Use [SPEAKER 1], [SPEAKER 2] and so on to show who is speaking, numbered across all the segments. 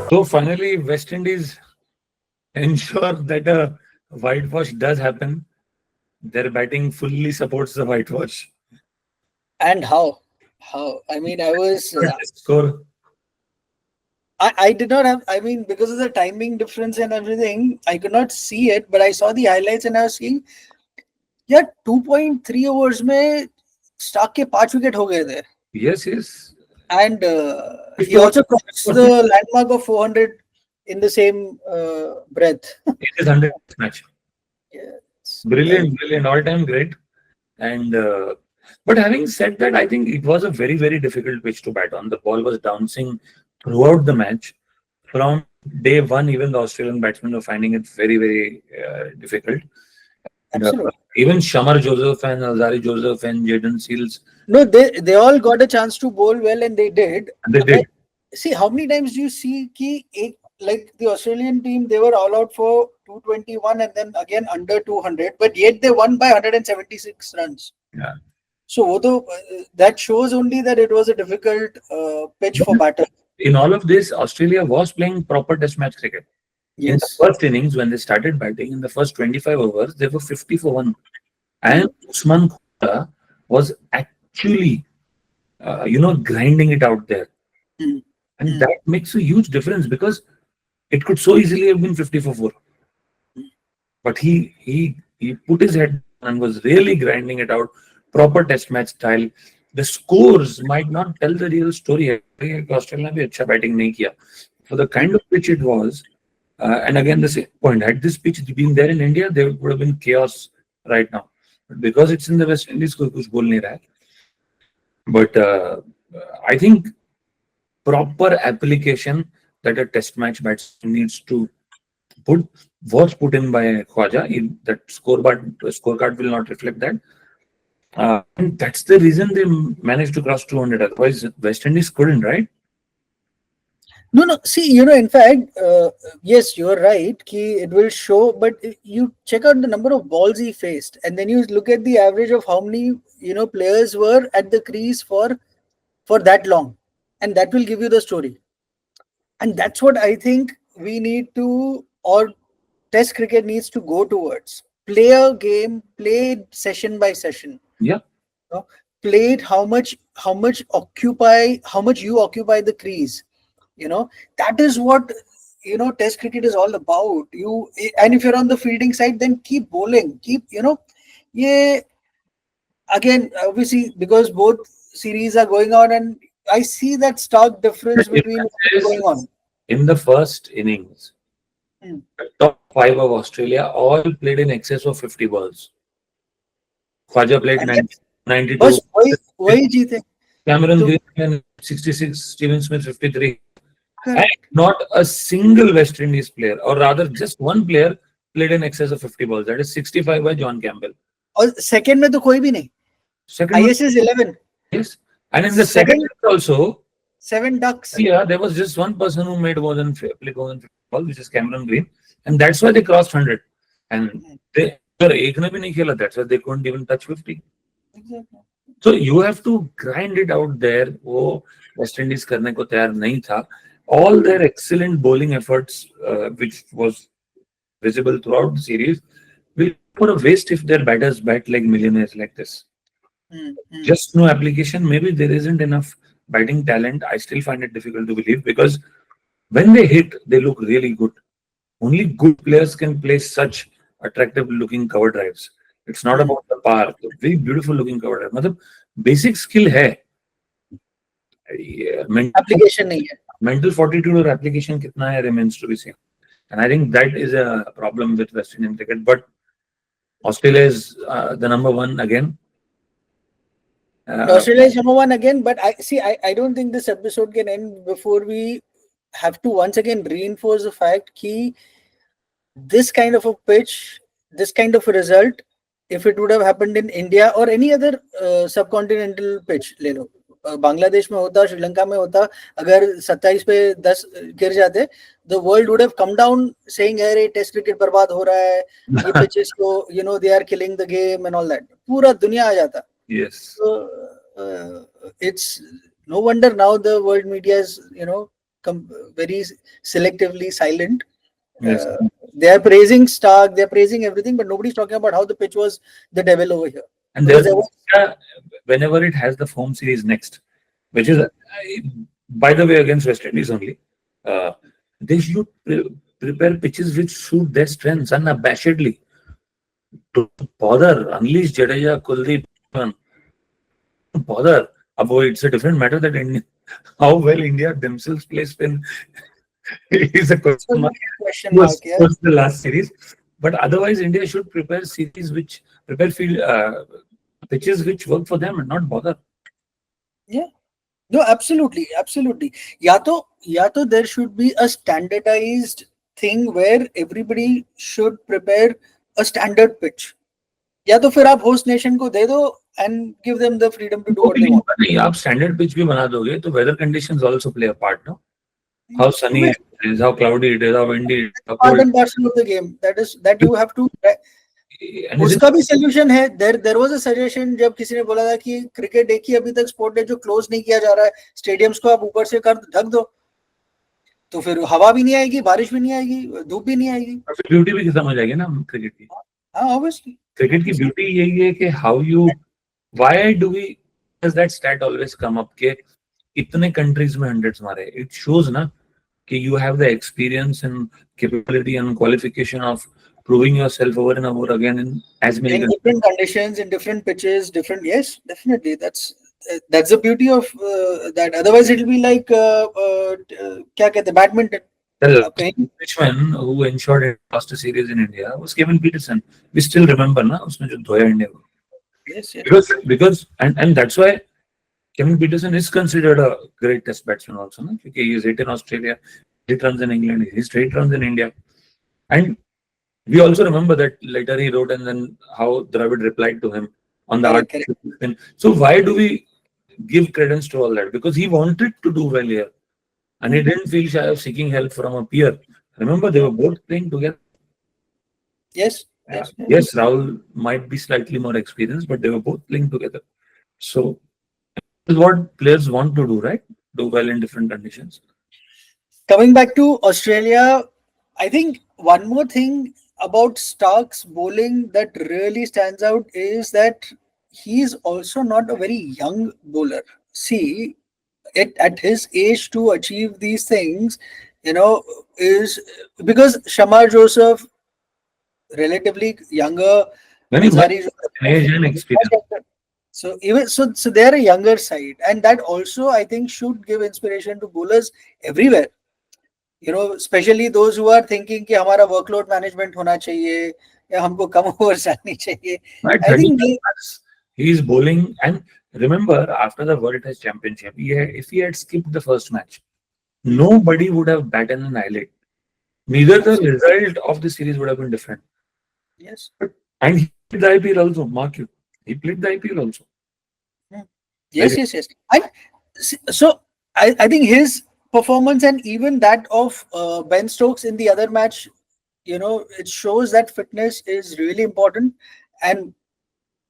[SPEAKER 1] So finally, West Indies ensure that a whitewash does happen. Their batting fully supports the whitewash.
[SPEAKER 2] And how? I mean, I was
[SPEAKER 1] Score.
[SPEAKER 2] I did not have. I mean, because of the timing difference and everything, I could not see it. But I saw the highlights and I was seeing, yeah, 2.3 overs में Starc के 5 wicket हो गए थे.
[SPEAKER 1] Yes, yes.
[SPEAKER 2] And he also crossed the landmark of 400 in the same breath.
[SPEAKER 1] It is 100 match.
[SPEAKER 2] Yes.
[SPEAKER 1] Brilliant, brilliant, all-time great. And but having said that, I think it was a very, very difficult pitch to bat on. The ball was bouncing throughout the match. From day one, even the Australian batsmen were finding it very, very difficult. And,
[SPEAKER 2] Absolutely.
[SPEAKER 1] even Shamar Joseph and Azari Joseph and Jaden Seals.
[SPEAKER 2] No, they all got a chance to bowl well, and they did.
[SPEAKER 1] They did.
[SPEAKER 2] See, how many times do you see like the Australian team, they were all out for 221 and then again under 200, but yet they won by 176 runs.
[SPEAKER 1] Yeah.
[SPEAKER 2] So that shows only that it was a difficult pitch for batters.
[SPEAKER 1] In all of this, Australia was playing proper test match cricket.
[SPEAKER 2] Yes.
[SPEAKER 1] In the first innings, when they started batting, in the first 25 overs, they were 50 for 1. And Usman Khawaja was actually, grinding it out there. And that makes a huge difference because it could so easily have been 50 for 4. But he put his head and was really grinding it out, proper test match style. The scores might not tell the real story. Australia bhi acha batting nahi kiya. For the kind of pitch it was, and again the same point, had this pitch been there in India, there would have been chaos right now. But because it's in the West Indies, koi kuch bol nahi raha hai. But I think proper application that a test match batsman needs to put was put in by Khawaja. That scorecard will not reflect that. And that's the reason they managed to cross 200. Otherwise, West Indies couldn't, right?
[SPEAKER 2] No. See, in fact, yes, you're right. It will show, but you check out the number of balls he faced, and then you look at the average of how many players were at the crease for that long, and that will give you the story. And that's what I think we need to, or Test cricket needs to go towards. Play a game, play it session by session.
[SPEAKER 1] Yeah.
[SPEAKER 2] Play it how much you occupy the crease. That is what Test cricket is all about. And if you're on the fielding side, then keep bowling. Again, obviously, because both series are going on, and I see that stark difference between what's going on.
[SPEAKER 1] In the first innings, the top 5 of Australia all played in excess of 50 balls. Khawaja played 92.
[SPEAKER 2] Why jeete?
[SPEAKER 1] Cameron Green 66, Steven Smith 53. And not a single West Indies player, or rather just one player played in excess of 50 balls. That is 65 by John Campbell.
[SPEAKER 2] और second में तो कोई भी नहीं.
[SPEAKER 1] Second
[SPEAKER 2] IS is 11.
[SPEAKER 1] Yes. And in the second also,
[SPEAKER 2] 7 ducks.
[SPEAKER 1] Yeah, there was just one person who made more than 50 balls, which is Cameron Green. And that's why they crossed 100. And they एक ने भी नहीं खेला. That's why they couldn't even touch 50.
[SPEAKER 2] Exactly.
[SPEAKER 1] So you have to grind it out there. वो West Indies करने को तैयार नहीं था. All their excellent bowling efforts, which was visible throughout the series, will put a waste if their batters bat like millionaires like this. Just no application. Maybe there isn't enough batting talent. I still find it difficult to believe because when they hit, they look really good. Only good players can play such attractive looking cover drives. It's not about the power. Very beautiful looking cover drive. मतलब basic skill है.
[SPEAKER 2] Application नहीं है.
[SPEAKER 1] Mental fortitude or application कितना है remains to be seen. And I think that is a problem with West Indian cricket. But Australia is the number one again.
[SPEAKER 2] Australia is number one again. But I don't think this episode can end before we have to once again reinforce the fact that this kind of a pitch, this kind of a result, if it would have happened in India or any other subcontinental pitch, ले लो, बांग्लादेश में होता, श्रीलंका में होता, अगर 27 पे 10 गिर जाते, the world would have come down saying, "Hey, Test cricket बर्बाद हो रहा है, ये pitches को, they are killing the game and all that." पूरा दुनिया आ जाता.
[SPEAKER 1] Yes.
[SPEAKER 2] So uh, it's no wonder now the world media is, very selectively silent.
[SPEAKER 1] Yes.
[SPEAKER 2] uh, they are praising Starc, they're praising everything, but nobody's talking about how the pitch was the devil over here,
[SPEAKER 1] And
[SPEAKER 2] because
[SPEAKER 1] there,
[SPEAKER 2] there was.
[SPEAKER 1] whenever it has the home series next, which is, by the way, against West Indies only, uh, they should prepare pitches which suit their strengths unabashedly. Don't bother, unleash Jadeja, Kuldeep, don't bother. Abo, it's a different matter that how well India themselves play spin is a
[SPEAKER 2] So
[SPEAKER 1] question mark.
[SPEAKER 2] question
[SPEAKER 1] Was
[SPEAKER 2] mark, yeah.
[SPEAKER 1] was the last series, but otherwise India should prepare series which prepare field pitches which work for them and not bother.
[SPEAKER 2] Yeah. No, absolutely, absolutely. या तो there should be a standardized thing where everybody should prepare a standard pitch. या तो फिर आप host nation को दे दो and give them the freedom to do
[SPEAKER 1] वो
[SPEAKER 2] what
[SPEAKER 1] भी
[SPEAKER 2] they
[SPEAKER 1] नहीं
[SPEAKER 2] want.
[SPEAKER 1] होगा, नहीं आप स्टैंडर्ड पिच भी बना दोगे तो weather conditions also play a part, no? How sunny
[SPEAKER 2] Well,
[SPEAKER 1] it is, how cloudy it is, how windy it is, how
[SPEAKER 2] part
[SPEAKER 1] cold,
[SPEAKER 2] and parcel of the game. That is that you have to.
[SPEAKER 1] And is
[SPEAKER 2] उसका भी solution है. There was a suggestion जब किसी ने बोला था कि cricket एक ही अभी तक स्पोर्ट है जो क्लोज नहीं किया जा रहा है, स्टेडियम्स को आप ऊपर से कर ढक दो, तो फिर हवा भी नहीं आएगी, बारिश भी नहीं आएगी, धूप भी नहीं आएगी.
[SPEAKER 1] ब्यूटी भी खत्म हो जाएगी ना क्रिकेट की.
[SPEAKER 2] हाँ, ऑब्वियसली.
[SPEAKER 1] क्रिकेट की ब्यूटी यही है कि how you, why do we, does that stat always come up के इतने कंट्रीज में हंड्रेड्स मारे? इट शोज ना कि you have the experience and capability and qualification of proving yourself over and over again in as many
[SPEAKER 2] In
[SPEAKER 1] countries.
[SPEAKER 2] different conditions, in different pitches, different. Yes, definitely. That's the beauty of that. Otherwise, it'll be like क्या कहते हैं, badminton.
[SPEAKER 1] The
[SPEAKER 2] आप कहीं.
[SPEAKER 1] Richman who ensured it lost a series in India was Kevin Peterson. We still remember ना उसने जो धोया India को.
[SPEAKER 2] Yes, yes.
[SPEAKER 1] Because and that's why Kevin Peterson is considered a great test batsman also, ना? क्योंकि he is hit in Australia, hit runs in England, he straight runs in India, and we also remember that later he wrote and then how Dravid replied to him on the art.
[SPEAKER 2] Correct, correct.
[SPEAKER 1] Spin. So why do we give credence to all that? Because he wanted to do well here and he didn't feel shy of seeking help from a peer. Remember, they were both playing together.
[SPEAKER 2] Yes, yes, yes.
[SPEAKER 1] Yes, Rahul might be slightly more experienced, but they were both playing together. So this is what players want to do, right? Do well in different conditions.
[SPEAKER 2] Coming back to Australia, I think one more thing about Stark's bowling that really stands out is that he's also not a very young bowler. See, at his age to achieve these things, is because Shamar Joseph, relatively younger,
[SPEAKER 1] When he went
[SPEAKER 2] Ansari,
[SPEAKER 1] age and experience.
[SPEAKER 2] so even so they're a younger side, and that also I think should give inspiration to bowlers everywhere. Especially those who are thinking कि हमारा workload management होना चाहिए या हमको कम overs आनी चाहिए.
[SPEAKER 1] At
[SPEAKER 2] I
[SPEAKER 1] 30
[SPEAKER 2] think
[SPEAKER 1] plus, he is bowling. And remember, after the World Test Championship, if he had skipped the first match, nobody would have batted an eyelid. Neither the result of the series would have been different.
[SPEAKER 2] yes,
[SPEAKER 1] And he played the IPL also, mark you. He played the IPL also.
[SPEAKER 2] yes, yes, yes. And so I think his performance and even that of Ben Stokes in the other match, it shows that fitness is really important. And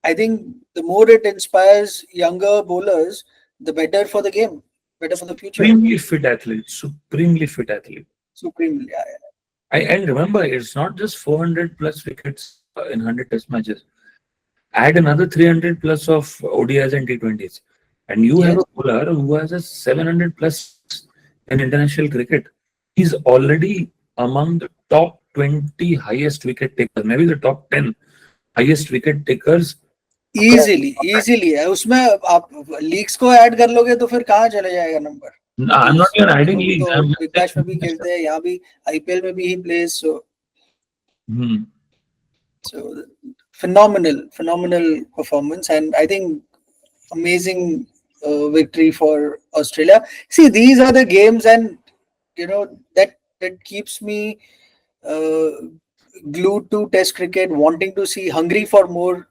[SPEAKER 2] I think the more it inspires younger bowlers, the better for the game, better for the future.
[SPEAKER 1] Supremely fit athlete. Supremely fit athlete.
[SPEAKER 2] Supremely, yeah,
[SPEAKER 1] And remember, it's not just 400 plus wickets in 100 test matches. Add another 300 plus of ODIs and T20s. And you have
[SPEAKER 2] yes.
[SPEAKER 1] a bowler who has a 700 plus in international cricket. He's already among the top 20 highest wicket takers, maybe the top 10 highest wicket takers.
[SPEAKER 2] Easily है उसमें. आप leagues को add कर लोगे तो फिर कहाँ चले जाएगा number.
[SPEAKER 1] No, I'm not even adding
[SPEAKER 2] वो
[SPEAKER 1] leagues.
[SPEAKER 2] तो
[SPEAKER 1] I'm
[SPEAKER 2] बिग
[SPEAKER 1] just
[SPEAKER 2] बैश में भी खेलते हैं, यहाँ भी आईपीएल में भी ही place.
[SPEAKER 1] saying,
[SPEAKER 2] So phenomenal performance, and I think amazing victory for Australia. See, these are the games, and that keeps me uh, glued to Test cricket, wanting to see, hungry for more,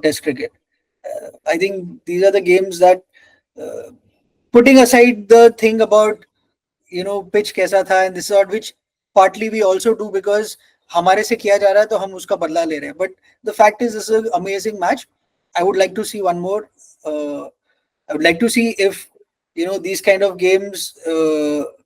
[SPEAKER 2] Test cricket. I think these are the games that, putting aside the thing about pitch कैसा था and this sort, which partly we also do because हमारे से किया जा रहा है तो हम उसका बदला ले रहे हैं. But the fact is, this is an amazing match. I would like to see one more. I would like to see if these kind of games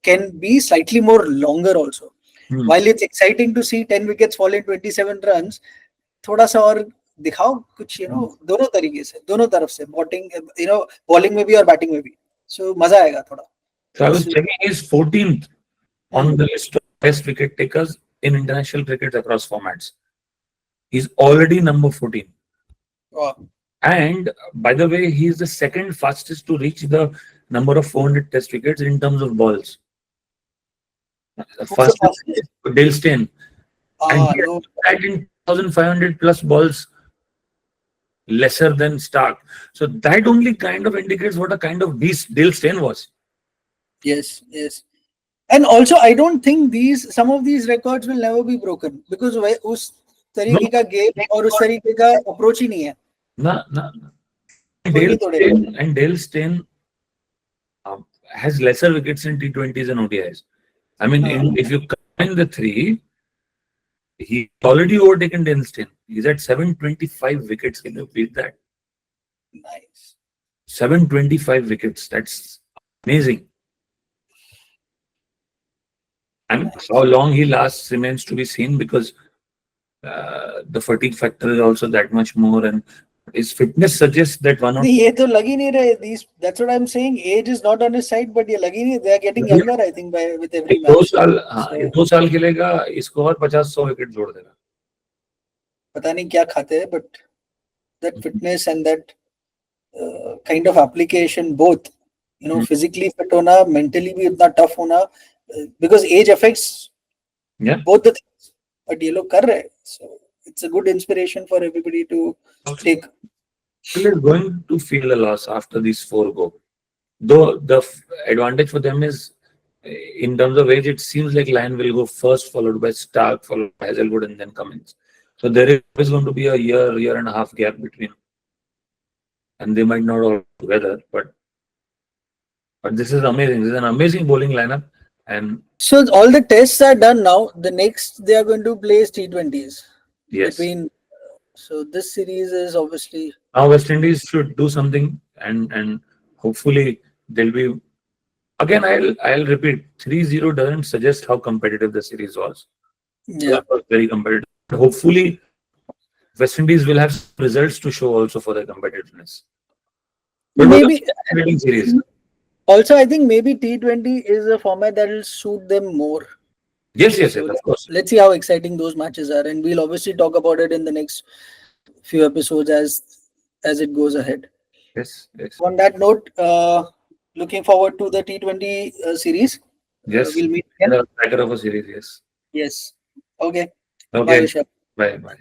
[SPEAKER 2] can be slightly more longer also.
[SPEAKER 1] Hmm.
[SPEAKER 2] While it's exciting to see 10 wickets fall in 27 runs, थोड़ा सा और दिखाओ कुछ दोनों तरीके से दोनों तरफ से बॉटिंग बॉलिंग में भी और बैटिंग में भी सो मजा आएगा थोड़ा.
[SPEAKER 1] So I was
[SPEAKER 2] This-
[SPEAKER 1] checking, he's 14th on
[SPEAKER 2] Hmm.
[SPEAKER 1] the list of best wicket takers in international cricket across formats. He's already number 14.
[SPEAKER 2] Wow.
[SPEAKER 1] And by the way, he is the second fastest to reach the number of 400 test wickets in terms of balls.
[SPEAKER 2] Who's the
[SPEAKER 1] Fastest
[SPEAKER 2] fastest?
[SPEAKER 1] is Dale Steyn. And he
[SPEAKER 2] No.
[SPEAKER 1] had in 1,500 plus balls lesser than Starc. So that only kind of indicates what a kind of beast Dale Steyn was.
[SPEAKER 2] Yes, yes. And also, I don't think some of these records will never be broken because उस
[SPEAKER 1] No,
[SPEAKER 2] तरीके का game और उस तरीके का approach ही नहीं है.
[SPEAKER 1] no, no.
[SPEAKER 2] कोई नहीं तोड़ेगा.
[SPEAKER 1] Dale Steyn has lesser wickets in T20s and ODIs. I mean, if you combine the three, he already overtaken Dale Steyn. He's at 725 wickets. Can you beat that?
[SPEAKER 2] Nice.
[SPEAKER 1] 725 wickets. That's amazing. And how long he lasts remains to be seen because the fatigue factor is also that much more, and his fitness suggests that one or
[SPEAKER 2] नहीं ये तो लग ही नहीं रहे. That's what I'm saying. Age is not on his side, but ये लग ही नहीं. They are getting younger, I think, with every
[SPEAKER 1] दो
[SPEAKER 2] match.
[SPEAKER 1] साल, हाँ, ये
[SPEAKER 2] So
[SPEAKER 1] 2 साल खेलेगा, इसको और 50-100 विकेट जोड़ देगा.
[SPEAKER 2] पता नहीं क्या खाते हैं, but that fitness and that kind of application, both, physically fit होना, mentally भी उतना tough होना, because age affects
[SPEAKER 1] Yeah.
[SPEAKER 2] both the things. But ये लोग कर रहे हैं. So it's a good inspiration for everybody to take.
[SPEAKER 1] People are going to feel a loss after these 4 go. Though the advantage for them is, in terms of age, it seems like Lyon will go first, followed by Starc, followed by Hazelwood, and then Cummins. So there is always going to be a year and a half gap between, and they might not all together. But this is amazing. This is an amazing bowling lineup, and
[SPEAKER 2] So all the tests are done now. The next they are going to play is T20s
[SPEAKER 1] yes,
[SPEAKER 2] between. So this series is obviously,
[SPEAKER 1] now West Indies should do something, and hopefully they'll be. Again, I'll repeat, 3-0 doesn't suggest how competitive the series was.
[SPEAKER 2] yeah.
[SPEAKER 1] It was very competitive. Hopefully, West Indies will have some results to show also for their competitiveness. But it was
[SPEAKER 2] Maybe
[SPEAKER 1] a fascinating series.
[SPEAKER 2] also I think maybe T20 is a format that will suit them more.
[SPEAKER 1] Yes,
[SPEAKER 2] So
[SPEAKER 1] of course.
[SPEAKER 2] let's see how exciting those matches are, and we'll obviously talk about it in the next few episodes as it goes ahead.
[SPEAKER 1] Yes.
[SPEAKER 2] On that note, looking forward to the T20 series.
[SPEAKER 1] Yes.
[SPEAKER 2] We'll meet again.
[SPEAKER 1] Tracker of a series, yes.
[SPEAKER 2] Yes. Okay. Bye,
[SPEAKER 1] Okay.
[SPEAKER 2] Vishal.
[SPEAKER 1] Bye.